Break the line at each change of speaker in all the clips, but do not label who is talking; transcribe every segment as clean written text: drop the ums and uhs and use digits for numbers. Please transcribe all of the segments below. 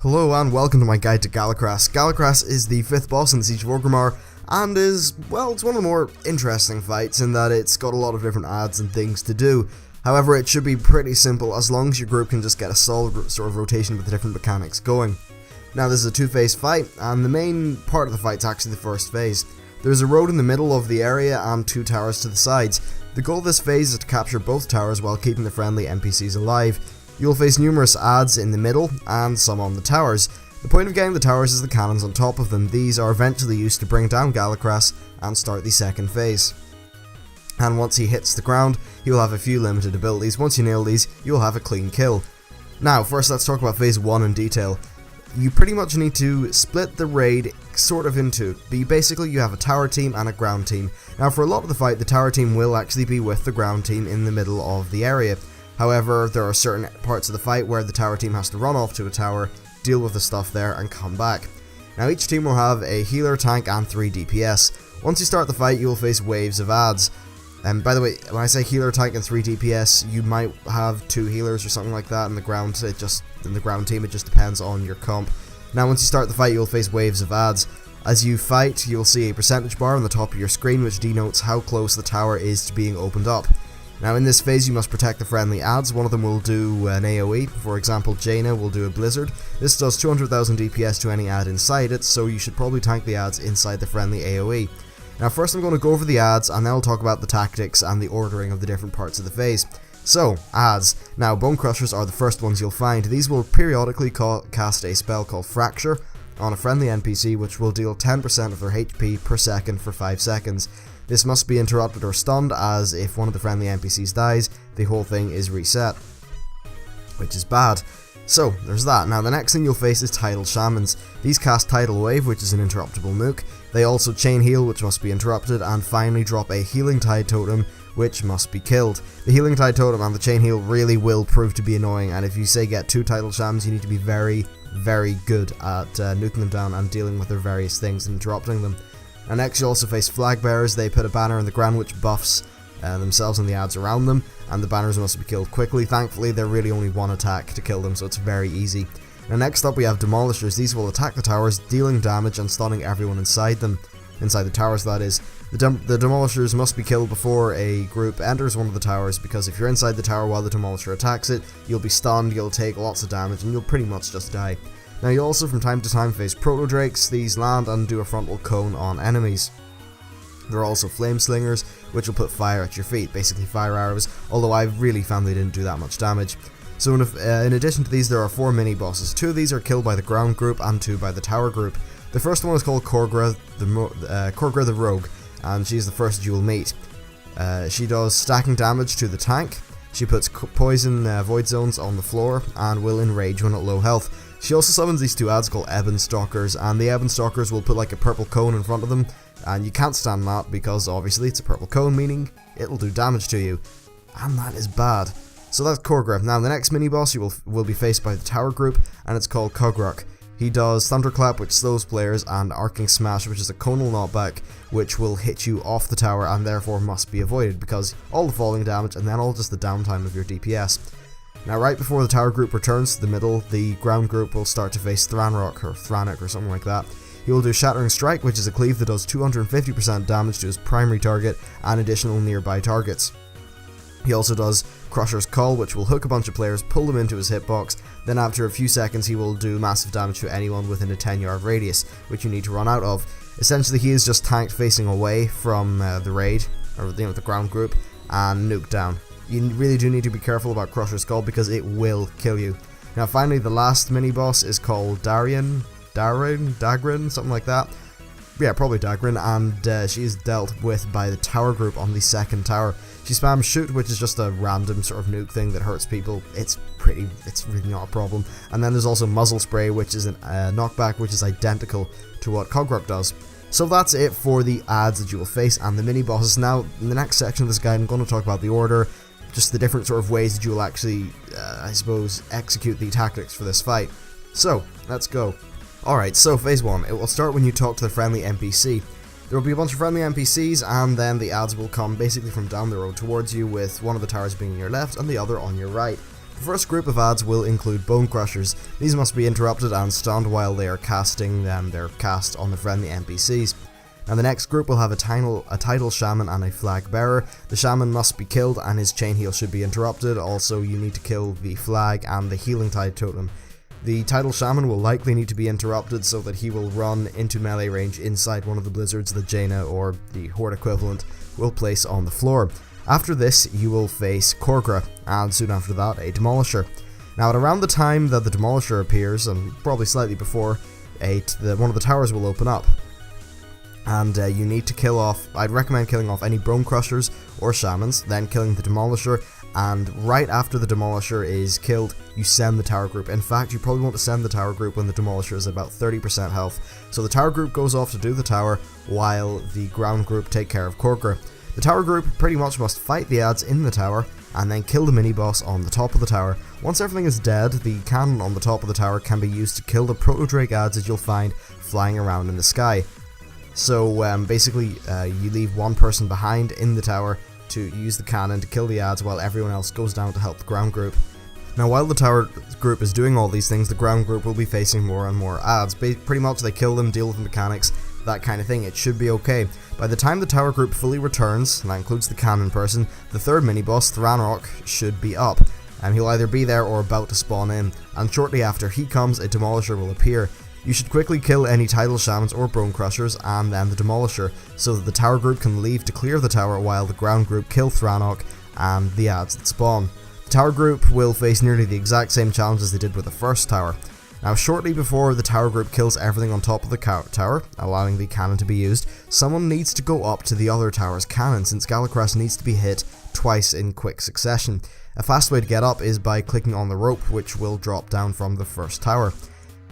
Hello and welcome to my guide to Galakras. Galakras is the 5th boss in the siege-of-orgrimmar and is, well, it's one of the more interesting fights in that it's got a lot of different adds and things to do. However, it should be pretty simple as long as your group can just get a solid sort of rotation with the different mechanics going. Now this is a two-phase fight, and the main part of the fight is actually the first phase. There's a road in the middle of the area and 2 towers to the sides. The goal of this phase is to capture both towers while keeping the friendly NPCs alive. You'll face numerous adds in the middle and some on the towers. The point of getting the towers is the cannons on top of them. These are eventually used to bring down Galakras and start the second phase. And once he hits the ground, he will have a few limited abilities. Once you nail these, you'll have a clean kill. Now, first let's talk about phase 1 in detail. You pretty much need to split the raid sort of into. Basically, you have a tower team and a ground team. Now, for a lot of the fight, the tower team will actually be with the ground team in the middle of the area. However, there are certain parts of the fight where the tower team has to run off to a tower, deal with the stuff there, and come back. Now, each team will have a healer, tank, and 3 DPS. Once you start the fight, you will face waves of adds. And by the way, when I say healer, tank, and 3 DPS, you might have 2 healers or something like that in the ground. In the ground team, it just depends on your comp. Now, once you start the fight, you'll face waves of adds. As you fight, you'll see a percentage bar on the top of your screen, which denotes how close the tower is to being opened up. Now in this phase you must protect the friendly adds. One of them will do an AoE, for example Jaina will do a blizzard. This does 200,000 DPS to any add inside it, so you should probably tank the adds inside the friendly AoE. Now first I'm going to go over the adds and then I'll talk about the tactics and the ordering of the different parts of the phase. So, adds. Now Bone Crushers are the first ones you'll find. These will periodically cast a spell called Fracture on a friendly NPC which will deal 10% of their HP per second for 5 seconds. This must be interrupted or stunned, as if one of the friendly NPCs dies, the whole thing is reset, which is bad. So, there's that. Now, the next thing you'll face is Tidal Shamans. These cast Tidal Wave, which is an interruptible nuke. They also Chain Heal, which must be interrupted, and finally drop a Healing Tide Totem, which must be killed. The Healing Tide Totem and the Chain Heal really will prove to be annoying, and if you say get 2 Tidal Shamans, you need to be very, very good at nuking them down and dealing with their various things and interrupting them. And next you also face Flag Bearers. They put a banner in the ground which buffs themselves and the adds around them, and the banners must be killed quickly. Thankfully they're really only one attack to kill them, so it's very easy. Now next up we have Demolishers. These will attack the towers, dealing damage and stunning everyone inside them. Inside the towers, that is. The Demolishers must be killed before a group enters one of the towers, because if you're inside the tower while the Demolisher attacks it, you'll be stunned, you'll take lots of damage, and you'll pretty much just die. Now you also from time to time face Proto-Drakes. These land and do a frontal cone on enemies. There are also Flame Slingers, which will put fire at your feet, basically fire arrows, although I really found they didn't do that much damage. So in addition to these there are 4 mini-bosses. 2 of these are killed by the ground group and 2 by the tower group. The first one is called Korgra the Rogue, and she's the first you will meet. She does stacking damage to the tank. She puts poison void zones on the floor and will enrage when at low health. She also summons these 2 adds called Ebon Stalkers, and the Ebon Stalkers will put like a purple cone in front of them, and you can't stand that because obviously it's a purple cone, meaning it'll do damage to you, and that is bad. So that's Korgra. Now the next mini boss you will be faced by the tower group, and it's called Kogruk. He does Thunderclap, which slows players, and Arcing Smash, which is a conal knockback, which will hit you off the tower and therefore must be avoided because all the falling damage and then all just the downtime of your DPS. Now right before the tower group returns to the middle, the ground group will start to face Thranrock or Thranok or something like that. He will do Shattering Strike, which is a cleave that does 250% damage to his primary target and additional nearby targets. He also does Crusher's Call, which will hook a bunch of players, pull them into his hitbox, then after a few seconds he will do massive damage to anyone within a 10-yard radius, which you need to run out of. Essentially he is just tanked facing away from the raid, or the ground group, and nuked down. You really do need to be careful about Crusher's Call because it will kill you. Now finally the last mini boss is called Dagrin, something like that. Yeah, probably Dagrin, and she is dealt with by the tower group on the second tower. She spams Shoot, which is just a random sort of nuke thing that hurts people. It's really not a problem. And then there's also Muzzle Spray, which is a knockback which is identical to what Kogruk does. So that's it for the adds that you will face and the mini bosses. Now in the next section of this guide I'm going to talk about the order, just the different sort of ways that you will actually, I suppose, execute the tactics for this fight. So, let's go. Alright, so phase 1, it will start when you talk to the friendly NPC. There will be a bunch of friendly NPCs, and then the adds will come basically from down the road towards you, with one of the towers being on your left and the other on your right. The first group of ads will include Bone Crushers. These must be interrupted and stunned while they are casting their cast on the friendly NPCs. Now the next group will have a title shaman and a flag bearer. The shaman must be killed and his chain heal should be interrupted. Also, you need to kill the flag and the healing tide totem. The title shaman will likely need to be interrupted so that he will run into melee range inside one of the blizzards that Jaina, or the horde equivalent, will place on the floor. After this, you will face Korgra, and soon after that, a Demolisher. Now at around the time that the Demolisher appears, and probably slightly before, one of the towers will open up. And you need to kill off, I'd recommend killing off any Bone Crushers or Shamans, then killing the Demolisher, and right after the Demolisher is killed, you send the tower group. In fact, you probably want to send the tower group when the Demolisher is about 30% health. So the tower group goes off to do the tower, while the ground group take care of Korgra. The tower group pretty much must fight the ads in the tower, and then kill the mini-boss on the top of the tower. Once everything is dead, the cannon on the top of the tower can be used to kill the Proto-Drake ads that you'll find flying around in the sky. So basically, you leave one person behind in the tower to use the cannon to kill the ads while everyone else goes down to help the ground group. Now while the tower group is doing all these things, the ground group will be facing more and more ads. Pretty much they kill them, deal with the mechanics, that kind of thing. It should be okay. By the time the tower group fully returns, and that includes the cannon person, the third mini-boss, Thranok, should be up. And he'll either be there or about to spawn in, and shortly after he comes, a Demolisher will appear. You should quickly kill any title shamans or bone crushers and then the Demolisher, so that the tower group can leave to clear the tower while the ground group kill Thranok and the ads that spawn. The tower group will face nearly the exact same challenge as they did with the first tower. Now shortly before the tower group kills everything on top of the tower, allowing the cannon to be used, someone needs to go up to the other tower's cannon, since Galakras needs to be hit twice in quick succession. A fast way to get up is by clicking on the rope, which will drop down from the first tower.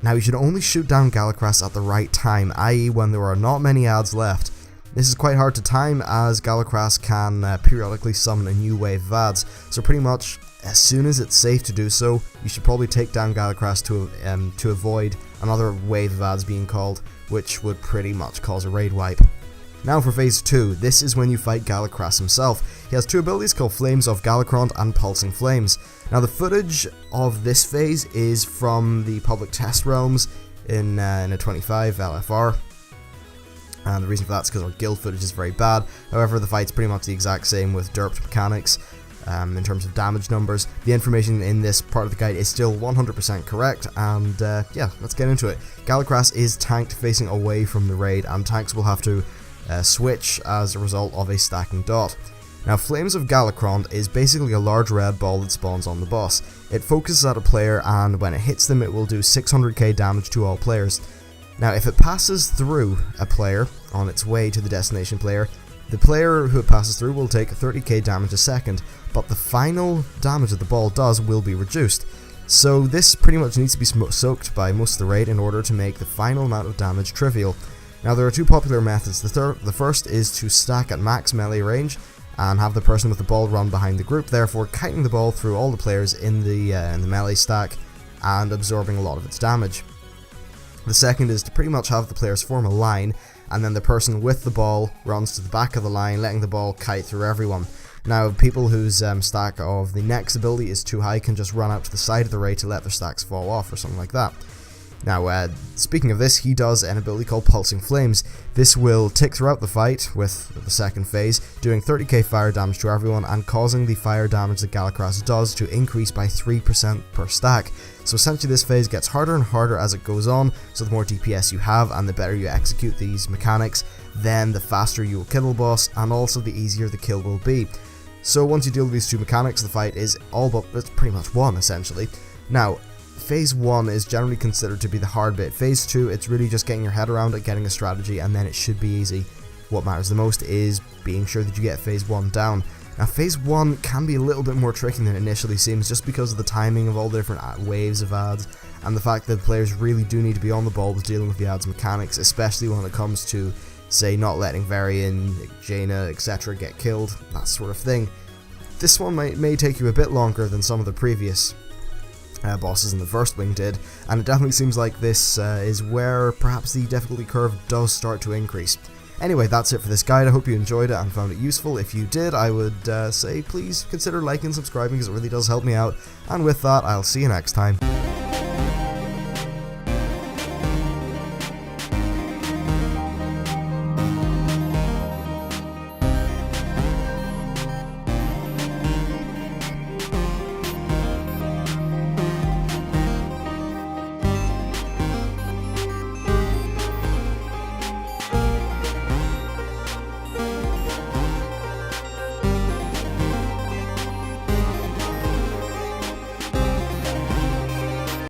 Now you should only shoot down Galakras at the right time, i.e. when there are not many ads left. This is quite hard to time, as Galakras can periodically summon a new wave of ads, so pretty much as soon as it's safe to do so, you should probably take down Galakras to avoid another wave of ads being called, which would pretty much cause a raid wipe. Now for Phase 2, this is when you fight Galakras himself. He has two abilities called Flames of Galakrond and Pulsing Flames. Now the footage of this phase is from the public test realms in a 25 LFR. And the reason for that is because our guild footage is very bad. However, the fight's pretty much the exact same with derped mechanics. In terms of damage numbers, the information in this part of the guide is still 100% correct, and yeah, let's get into it. Galakras is tanked facing away from the raid, and tanks will have to switch as a result of a stacking dot. Now Flames of Galakrond is basically a large red ball that spawns on the boss. It focuses at a player, and when it hits them it will do 600k damage to all players. Now if it passes through a player on its way to the destination player, the player who it passes through will take 30k damage a second, but the final damage that the ball does will be reduced. So this pretty much needs to be soaked by most of the raid in order to make the final amount of damage trivial. Now there are two popular methods. The first is to stack at max melee range and have the person with the ball run behind the group, therefore kiting the ball through all the players in the melee stack and absorbing a lot of its damage. The second is to pretty much have the players form a line, and then the person with the ball runs to the back of the line, letting the ball kite through everyone. Now people whose stack of the next ability is too high can just run out to the side of the raid to let their stacks fall off or something like that. Now, speaking of this, he does an ability called Pulsing Flames. This will tick throughout the fight with the second phase, doing 30k fire damage to everyone and causing the fire damage that Galakras does to increase by 3% per stack. So essentially this phase gets harder and harder as it goes on, so the more DPS you have and the better you execute these mechanics, then the faster you will kill the boss, and also the easier the kill will be. So once you deal with these two mechanics, the fight is it's pretty much won, essentially. Now, Phase 1 is generally considered to be the hard bit. Phase 2, it's really just getting your head around it, getting a strategy, and then it should be easy. What matters the most is being sure that you get Phase 1 down. Now Phase 1 can be a little bit more tricky than it initially seems, just because of the timing of all the different waves of ads, and the fact that players really do need to be on the ball with dealing with the ads mechanics, especially when it comes to, say, not letting Varian, Jaina, etc. get killed, that sort of thing. This one may take you a bit longer than some of the previous bosses in the first wing did, and it definitely seems like this is where perhaps the difficulty curve does start to increase. Anyway, that's it for this guide. I hope you enjoyed it and found it useful. If you did, I would say please consider liking and subscribing because it really does help me out. And with that, I'll see you next time.